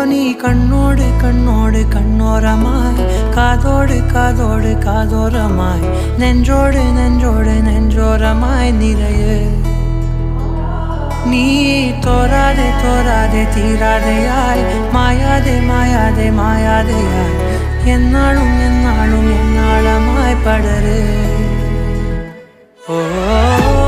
நீ கண்ணோடு கண்ணோடு கண்ணோரமாய் காதோடு காதோடு காதோரமாய் நெஞ்சோடு நெஞ்சோடு நெஞ்சோரமாய் நிறைய நீ தோராதே தோராதே தீராதையாய் மாயாதே மாயாதே மாயாதையாய் என்னாலும் என்னாலும் என்னாளமாய் படரு ஓ